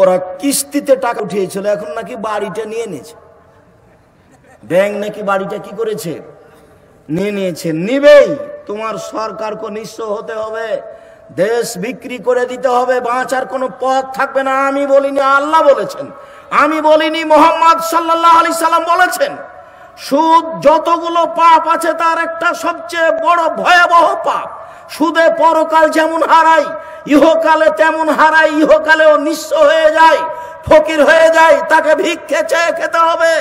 ওরা কিস্তিতে টাকা উঠিয়েছিল, এখন নাকি বাড়িটা নিয়ে নিয়েছে। ব্যাংক নাকি বাড়িটা কি করেছে, নিয়ে নিয়েছে। নিবেই, তোমার সরকারকে নিঃস্ব হতে হবে, দেশ বিক্রি করে দিতে হবে, বাঁচার কোনো পথ থাকবে না। আমি বলিনি, আল্লাহ বলেছেন। আমি বলিনি, মোহাম্মদ সাল্লাল্লাহু আলাইহি সাল্লাম বলেছেন। সুদ যতগুলো পাপ আছে তার একটা সবচেয়ে বড় ভয়াবহ পাপ। সুদে পরকাল যেমন হারাই, ইহকালে তেমন হারাই। ইহকালেও নিঃস্ব হয়ে যায়, ফকির হয়ে যায়, তাকে ভিক্ষে চেয়ে খেতে হবে,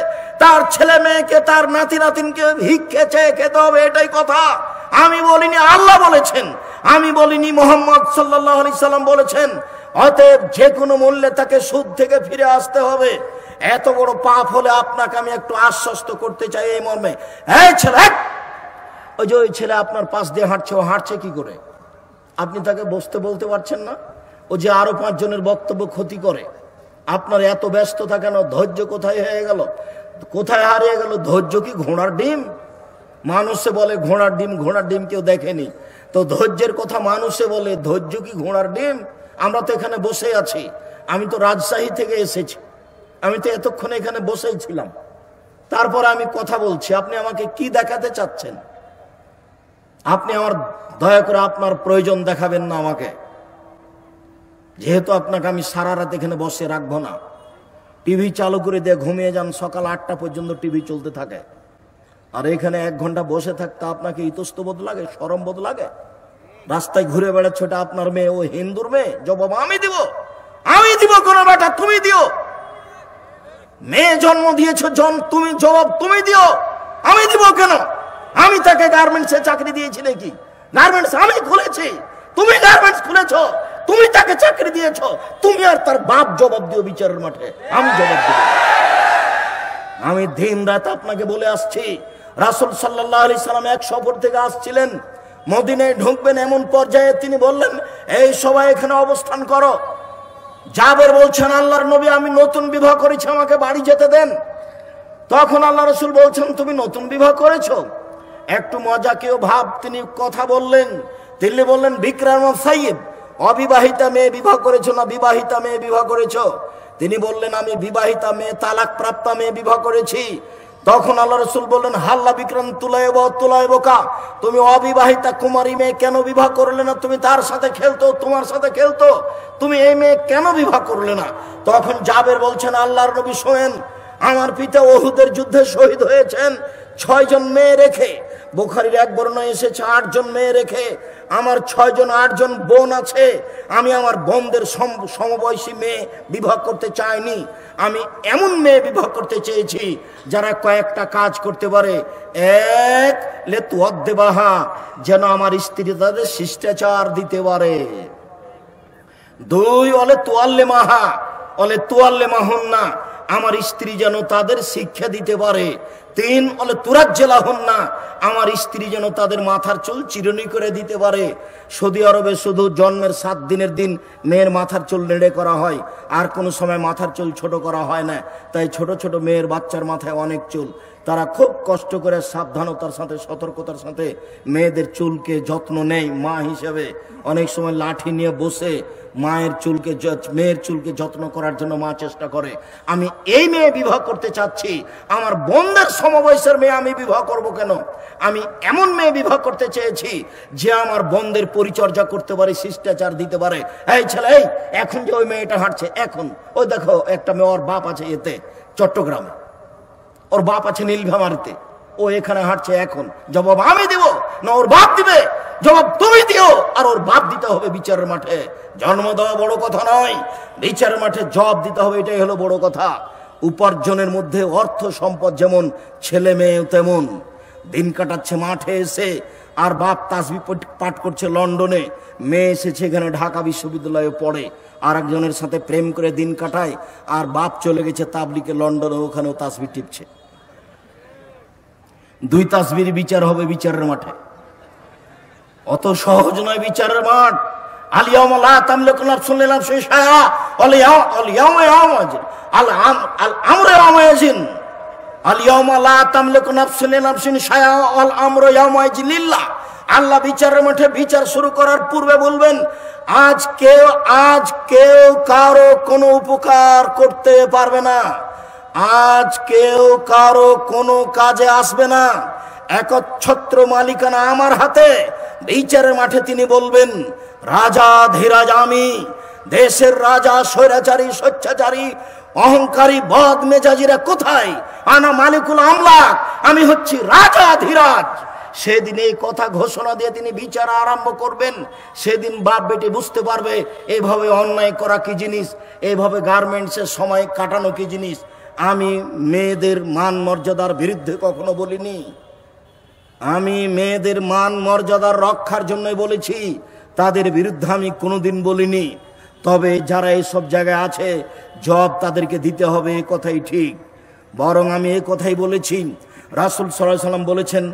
তার ছেলে মেয়েকে, তার নাতি নাতিনকে ভিক্ষে চেয়ে খেতে হবে, এটাই কথা। আমি বলিনি, আল্লাহ বলেছেন। আমি বলিনি, মোহাম্মদ সাল্লাল্লাহু আলাইহি সাল্লাম বলেছেন। অতএব যে কোনো মূল্যে তাকে সুদ থেকে ফিরে আসতে হবে। এত বড় পাপ হলে আপনাকে আমি একটু আশ্বস্ত করতে চাই এই মর্মে, এই ছেলে, ওই যে ওই ছেলে আপনার পাশ দিয়ে হাঁটছে, ও হাঁটছে কি করে? আপনি তাকে বসতে বলতে পারছেন না? ও যে আরো 5 জনের বক্তব্য ক্ষতি করে, আপনার এত ব্যস্ততা কেন? ধৈর্য কোথায় হয়ে গেল, কোথায় হারিয়ে গেল? ধৈর্য কি ঘোড়ার ডিম? মানুষে বলে ঘোড়ার ডিম, ঘোড়ার ডিম কেউ দেখেনি তো ধৈর্যের কথা মানুষে বলে, ধৈর্য কি ঘোড়ার ডিম? আমরা তো এখানে বসে আছি, আমি তো রাজশাহী থেকে এসেছি, আমি তো এতক্ষণ এখানে বসেই ছিলাম, তারপর আমি কথা বলছি। আপনি আমাকে কি দেখাতে চাচ্ছেন? আপনি আমার দয়া করে আপনার প্রয়োজন দেখাবেন না আমাকে, যেহেতু আপনাকে আমি সারা রাত এখানে বসে রাখবো না। টিভি চালু করে দিয়ে ঘুমিয়ে যান, সকাল 8টা পর্যন্ত টিভি চলতে থাকে। আর এখানে 1 ঘন্টা বসে থাকতে আপনাকে ইতস্তবোধ লাগে, শরম বোধ লাগে? রাস্তায় ঘুরে বেড়াচ্ছে, ওটা আপনার মেয়ে, ও হিন্দুর মেয়ে। জবাব আমি দিব, আমি দিব। কোনো বেটা তুমি দিও, মেয়ে জন্ম দিয়েছ, তুমি জবাব তুমি দিও, আমি দিব কেন? আমি তাকে গার্মেন্টসে চাকরি দিয়েছি নাকি? গার্মেন্টস আমি খুলেছি, তুমি গার্মেন্টস খুলেছ, তুমি তাকে চাকরি দিয়েছ, তুমি আর তার বাপ জবাব দিও বিচারের মাঠে, আমি জবাব দিব। আমি দিন রাত আপনাকে বলে আসছি, রাসূল সাল্লাল্লাহু আলাইহি সাল্লাম এক সফর থেকে আসছিলেন, মদিনায় ঢুকবেন এমন পর্যায়ে তিনি বললেন, এই সবাই এখানে অবস্থান করো। জাবের বলছেন, আল্লাহর নবী আমি নতুন বিবাহ করেছি, আমাকে বাড়ি যেতে দেন। তখন আল্লাহ রাসূল বলছেন, তুমি নতুন বিবাহ করেছো? একটু মজাকেও ভাব তিনি কথা বললেন। তিনি বললেন, বিকরাম সাইয়্যিব, অবিবাহিতা মেয়ে বিবাহ করেছো না বিবাহিতা মেয়ে বিবাহ করেছো? তিনি বললেন, আমি বিবাহিতা মেয়ে, তালাক প্রাপ্তা মেয়ে বিবাহ করেছি। তখন আল্লাহ রাসূল বললেন, হাল্লা বিক্রম তুলাইবকা, তুমি অবিবাহিতা কুমারী মেয়ে কেন বিবাহ করলে না? তুমি তার সাথে খেলতো, তোমার সাথে খেলতো, তুমি এই মেয়ে কেন বিবাহ করলে না? তখন জাবের বলছেন, আল্লাহর নবী শোনেন, আমার পিতা উহুদের যুদ্ধে শহীদ হয়েছেন 6 জন মেয়ে রেখে। বুখারীর এক বর্ণনায় এসেছে 8 জন মেয়ে রেখে। আমার 6 জন 8 জন বোন আছে। আমি আমার বোনদের সমবয়সী মেয়ে বিবাহ করতে চাইনি, আমি এমন মেয়ে বিবাহ করতে চেয়েছি যারা কয়েকটা কাজ করতে পারে। 1 লেতুয়াদ্দেবাহা, যেন আমার স্ত্রী তাদের শিষ্টাচার দিতে পারে। 2 অলে তুয়াল্লেমাহা, অলে তুয়াল্লেমাহুন্না, আমার স্ত্রী যেন তাদের শিক্ষা দিতে পারে। 3 অলে তুরাজ্জেলাহুন্না, আমার স্ত্রী যেন তাদের মাথার চুল চিরুনি করে দিতে পারে। সৌদি আরবে শুধু জন্মের 7 দিনের দিন মেয়ের মাথার চুল নেড়ে করা হয়, আর কোনো সময় মাথার চুল ছোট করা হয় না। তাই ছোট ছোট মেয়ের বাচ্চার মাথায় অনেক চুল, তারা খুব কষ্ট করে সাবধানতার সাথে সতর্কতার সাথে মেয়েদের চুলকে যত্ন নেয় মা হিসেবে। অনেক সময় লাঠি নিয়ে বসে মেয়ের চুলকে যত্ন করার জন্য মা চেষ্টা করে। আমি এই মেয়ে বিবাহ করতে চাচ্ছি, আমার বোনদের সমবয়সের মেয়ে আমি বিবাহ করব কেন? আমি এমন মেয়ে বিবাহ করতে চেয়েছি যে আমার বোনদের পরিচর্যা করতে পারে, শিষ্টাচার দিতে পারে। এই ছেলে, এই এখন যে ওই মেয়েটা হাঁটছে, এখন ওই দেখো একটা মেয়ে, ওর বাপ আছে এতে চট্টগ্রামে, ওর বাপ আছে নীলফামারীতে, ও এখানে হাঁটছে। এখন জবাব আমি দিব না ওর বাপ দিবে? জবাব তুমি দিও, আর ওর বাপ দিতে হবে বিচারের মাঠে। জন্ম দেওয়া বড় কথা নয়, বিচারের মাঠে জবাব দিতে হবে, এটাই হলো বড় কথা। উপার্জনের মধ্যে অর্থ সম্পদ যেমন, ছেলে মেয়ে তেমন। দিন কাটাচ্ছে মাঠে এসে, আর বাপ তাসবিহ পাঠ করছে লন্ডনে, মেয়ে এসেছে এখানে ঢাকা বিশ্ববিদ্যালয়ে পড়ে, আর একজনের সাথে প্রেম করে দিন কাটায়, আর বাপ চলে গেছে তাবলিগে লন্ডনে, ওখানেও তাসবিহ টিপছে। 2 তাসবির বিচার হবে বিচারের মাঠে, অত সহজ নয় বিচারের মাঠ। আলিয়াউমা লা তামলিকু নাফসুন লিনাফসিন শাইআ আলিয়াউমা ইয়াউমাজিন আল আমরু ইয়াউমাজিন আলিয়াউমা লা তামলিকু নাফসুন লিনাফসিন শাইআ আল আমরু ইয়াউমাজিন লিল্লাহ। আল্লাহ বিচারের মাঠে বিচার শুরু করার পূর্বে বলবেন, আজ কেউ কারো কোনো উপকার করতে পারবে না, আজ কেউ কারো কোনো কাজে আসবে না, একচ্ছত্র মালিকানা আমার হাতে। বিচারের মাঠে তিনি বলবেন, রাজা ধীরাজ আমি, দেশের রাজা স্বৈরাচারী স্বেচ্ছাচারী অহংকারী বদ মেজাজিরা কোথায়? আনা মালিকুল আমলাক, আমি হচ্ছি রাজা ধীরাজ। সেদিন এই কথা ঘোষণা দিয়ে তিনি বিচার আরম্ভ করবেন। সেদিন বাপ বেটি বুঝতে পারবে এইভাবে অন্যায় করা কি জিনিস, এইভাবে গার্মেন্টসের সময় কাটানো কি জিনিস। আমি মেয়েদের মান মর্যাদার বিরুদ্ধে কখনো বলিনি, আমি মেয়েদের মান মর্যাদার রক্ষার জন্যই বলেছি, তাদের বিরুদ্ধে আমি কোনোদিন বলিনি। তবে যারা এইসব জায়গায় আছে জব তাদেরকে দিতে হবে, এ কথাই ঠিক। বরং আমি এই কথাই বলেছি, রাসূল সাল্লাল্লাহু আলাইহি ওয়াসাল্লাম বলেছেন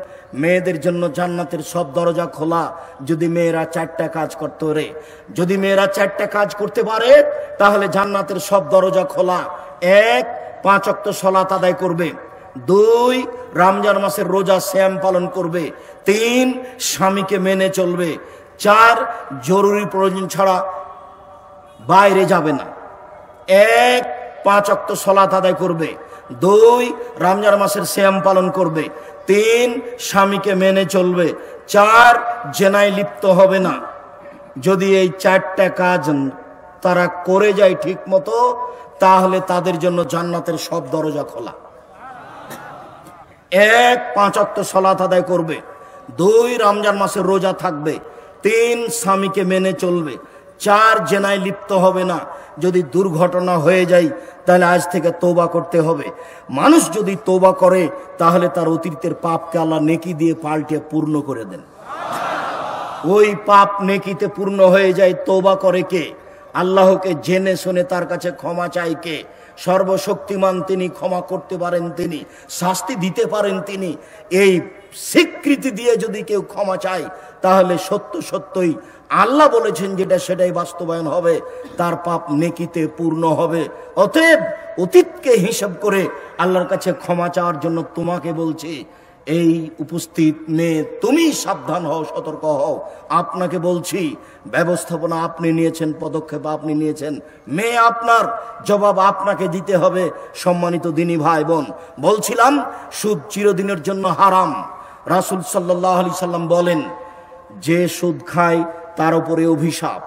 মেয়েদের জন্য জান্নাতের সব দরজা খোলা, যদি মেয়েরা 4টা কাজ করতে পারে। যদি মেয়েরা 4টা কাজ করতে পারে তাহলে জান্নাতের সব দরজা খোলা। 1, 5 ওয়াক্ত সালাত আদায় করবে। 2, রমজান মাসের রোজা সিয়াম পালন করবে। 3, স্বামীকে মেনে চলবে। 4, জরুরি প্রয়োজন ছাড়া বাইরে যাবে না। 1, 5 ওয়াক্ত সালাত আদায় করবে। 2, রমজান মাসের সিয়াম পালন করবে। 3, স্বামীকে মেনে চলবে। 4, জেনায় লিপ্ত হবে না। যদি এই 4টা কাজ তারা করে যায় ঠিক মতো, তাহলে তাদের জন্য জান্নাতের সব দরজা খোলা। 1, 5 ওয়াক্ত সালাত আদায় করবে। 2, রমজান মাসের রোজা থাকবে। 3, স্বামীকে মেনে চলবে। 4, জেনায় লিপ্ত হবে না। যদি দুর্ঘটনা হয়ে যায় তাহলে আজ থেকে তওবা করতে হবে। মানুষ যদি তওবা করে তাহলে তার অতীতের পাপকে আল্লাহ নেকি দিয়ে পাল্টে পূর্ণ করে দেন। ওই পাপ নেকিতে পূর্ণ হয়ে যায়। তওবা করে কে? আল্লাহকে জেনে শুনে তার কাছে ক্ষমা চাই কে? সর্বশক্তিমান তিনি, ক্ষমা করতে পারেন তিনি, শাস্তি দিতে পারেন তিনি। এই স্বীকৃতি দিয়ে যদি কেউ ক্ষমা চায় তাহলে সত্যই আল্লাহ বলেছেন যেটা সেটাই বাস্তবায়ন হবে, তার পাপ নেকিতে পূর্ণ হবে। অতএব অতীতকে হিসাব করে আল্লাহর কাছে ক্ষমা চাওয়ার জন্য তোমাকে বলছি, এই উপস্থিত মেয়ে তুমি সাবধান হও, সতর্ক হও। আপনাকে বলছি, ব্যবস্থাপনা আপনি নিয়েছেন, পদক্ষেপ আপনি নিয়েছেন, মেয়ে আপনার, জবাব আপনাকে দিতে হবে। সম্মানিত দিনী ভাই বোন, বলছিলাম সুদ চিরদিনের জন্য হারাম। রাসূল সাল্লাল্লাহু আলাইহি সাল্লাম বলেন, যে সুদ খায় তার উপরে অভিশাপ,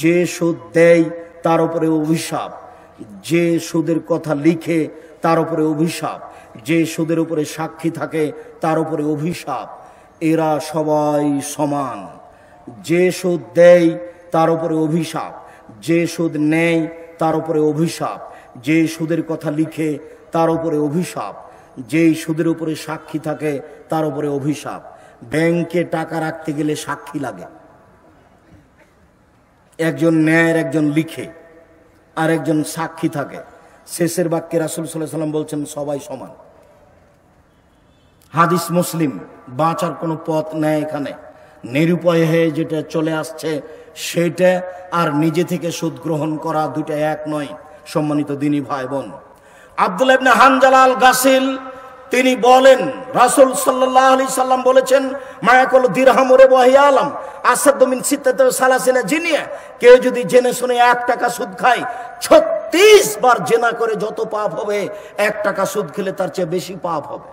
যে সুদ দেয় তার উপরে অভিশাপ, যে সুদের কথা লিখে তার উপরে অভিশাপ, যে সুদের উপরে সাক্ষী থাকে তার উপরে অভিশাপ। এরা সবাই সমান। যে সুদ দেয় তার উপরে অভিশাপ, যে সুদ নেয় তার উপরে অভিশাপ, যে সুদের কথা লিখে তার উপরে অভিশাপ, যে সুদের উপরে সাক্ষী থাকে তার উপরে অভিশাপ। ব্যাংকে টাকা রাখতে গেলে সাক্ষী লাগে, একজন নেয়, একজন লিখে, আর একজন সাক্ষী থাকে। শেষের বাক্যে রাসূল সাল্লাল্লাহু আলাইহি ওয়াসাল্লাম বলছেন সবাই সমান। হাদিস মুসলিম। বাঁচার কোনো পথ নেই এখানে। নিরুপায় হয়ে যেটা চলে আসছে সেটা আর নিজে থেকে সুদ গ্রহণ করা, দুটা এক নয়। সম্মানিত দিনী ভাই বোন, আব্দুল্লাহ ইবনে হানজালা আল গাসিল তিনি বলেন, রাসূল সাল্লাল্লাহু আলাইহি সাল্লাম বলেছেন, মায়াকুল দিরহাম ওয়া ওয়াহিয়া আলাম আসাদু মিন সিত্তাতি ওয়া সালাসিনা জিনিয়া। কেউ যদি জেনে শুনে 1 টাকা সুদ খায়, 36 বার জেনা করে যত পাপ হবে, 1 টাকা সুদ খেলে তার চেয়ে বেশি পাপ হবে।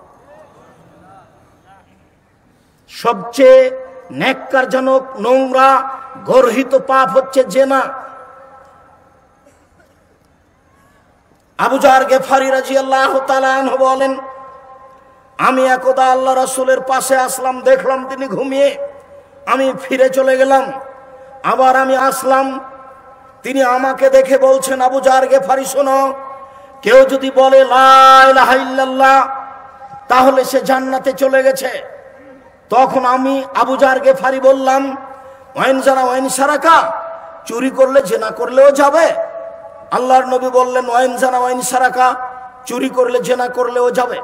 সবচেয়ে ন্যাক্কারজনক, নোংরা, গর্হিত পাপ হচ্ছে জেনা। আবু যার গেফারি রাদিয়াল্লাহু তাআলা আনহু বলেন, আমি একদা আল্লাহ রাসূলের পাশে আসলাম, দেখলাম তিনি ঘুমিয়ে, আমি ফিরে চলে গেলাম, আবার আমি আসলাম, তিনি আমাকে দেখে বলছেন, আবু যার গেফারি শোনো, কেউ যদি বলে লা ইলাহা ইল্লাল্লাহ তাহলে সে জান্নাতে চলে গেছে। তখন আমি আবু যার গেফারি বললাম, ওয়াইন জানা ওয়াইন সারাকা, চুরি করলে জেনা করলেও যাবে। আল্লাহর নবী বললেন, ওয়াইন জানা ওয়াইন সারাকা, চুরি করলে জেনা করলেও যাবে।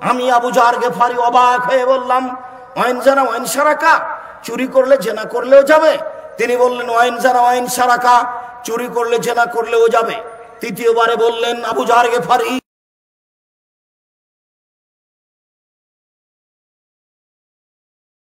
আমি আবু যার গেফারি অবাক হয়ে বললাম, ওয়াইন জানা ওয়াইন সারাকা, চুরি করলে জেনা করলেও যাবে? তিনি বললেন, ওয়াইন জানা ওয়াইন সারাকা, চুরি করলে জেনা করলেও যাবে। তৃতীয়বারে বললেন আবু যার গেফারি,